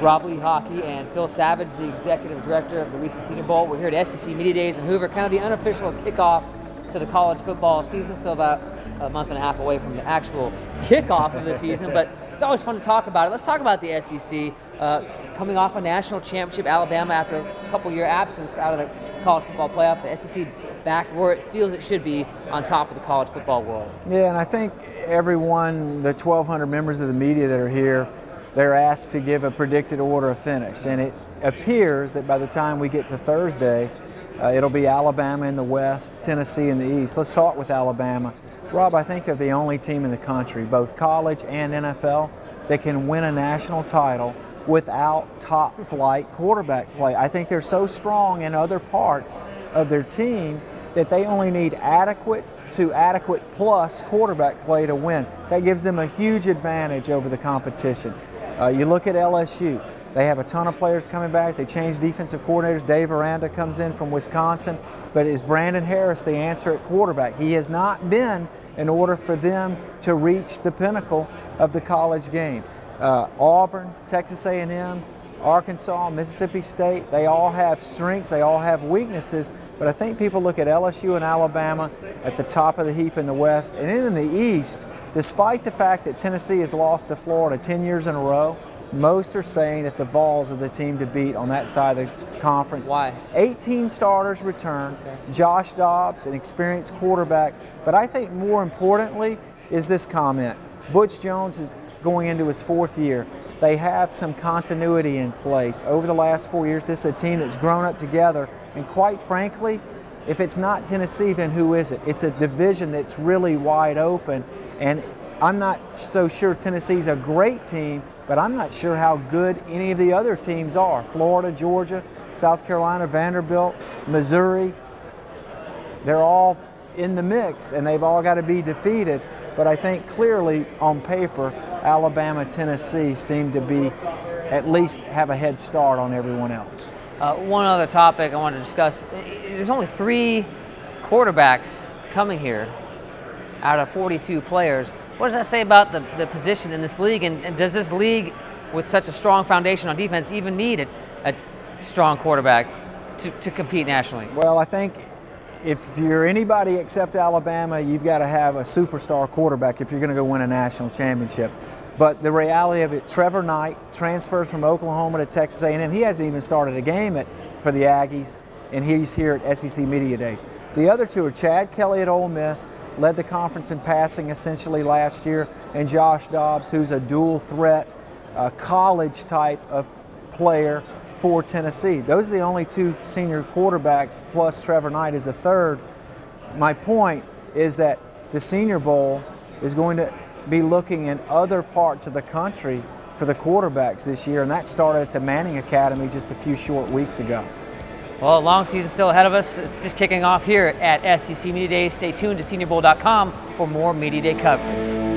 Rob Lee Hockey and Phil Savage, the executive director of the recent Senior Bowl. We're here at SEC Media Days in Hoover, kind of the unofficial kickoff to the college football season. Still about a month and a half away from the actual kickoff of the season, but it's always fun to talk about it. Let's talk about the SEC. Coming off a national championship, Alabama, after a couple-year absence out of the college football playoff, the SEC back where it feels it should be, on top of the college football world. Yeah, and I think everyone, the 1,200 members of the media that are here, they're asked to give a predicted order of finish. And it appears that by the time we get to Thursday, it'll be Alabama in the West, Tennessee in the East. Let's start with Alabama. Rob, I think they're the only team in the country, both college and NFL, that can win a national title without top-flight quarterback play. I think they're so strong in other parts of their team that they only need adequate to adequate plus quarterback play to win. That gives them a huge advantage over the competition. You look at LSU. They have a ton of players coming back. They changed defensive coordinators. Dave Aranda comes in from Wisconsin. But is Brandon Harris the answer at quarterback? He has not been in order for them to reach the pinnacle of the college game. Auburn, Texas A&M, Arkansas, Mississippi State, they all have strengths, they all have weaknesses, but I think people look at LSU and Alabama at the top of the heap in the West. And in the East, despite the fact that Tennessee has lost to Florida 10 years in a row, most are saying that the Vols are the team to beat on that side of the conference. Why? 18 starters return. Okay. Josh Dobbs, an experienced quarterback. But I think more importantly is this comment. Butch Jones is going into his 4th year. They have some continuity in place. Over the last 4 years, this is a team that's grown up together. And quite frankly, if it's not Tennessee, then who is it? It's a division that's really wide open. And I'm not so sure Tennessee's a great team, but I'm not sure how good any of the other teams are. Florida, Georgia, South Carolina, Vanderbilt, Missouri, they're all in the mix, and they've all got to be defeated. But I think clearly on paper, Alabama, Tennessee seem to be at least have a head start on everyone else. One other topic I wanted to discuss. There's only 3 quarterbacks coming here out of 42 players. What does that say about the position in this league? And does this league, with such a strong foundation on defense, even need a strong quarterback to compete nationally? Well, I think if you're anybody except Alabama, you've got to have a superstar quarterback if you're going to go win a national championship. But the reality of it, Trevor Knight transfers from Oklahoma to Texas A&M. He hasn't even started a game for the Aggies, and he's here at SEC Media Days. The other 2 are Chad Kelly at Ole Miss, led the conference in passing essentially last year, and Josh Dobbs, who's a dual threat, college type of player for Tennessee. Those are the only 2 senior quarterbacks, plus Trevor Knight is the 3rd. My point is that the Senior Bowl is going to be looking in other parts of the country for the quarterbacks this year, and that started at the Manning Academy just a few short weeks ago. Well, a long season still ahead of us. It's just kicking off here at SEC Media Days. Stay tuned to SeniorBowl.com for more Media Day coverage.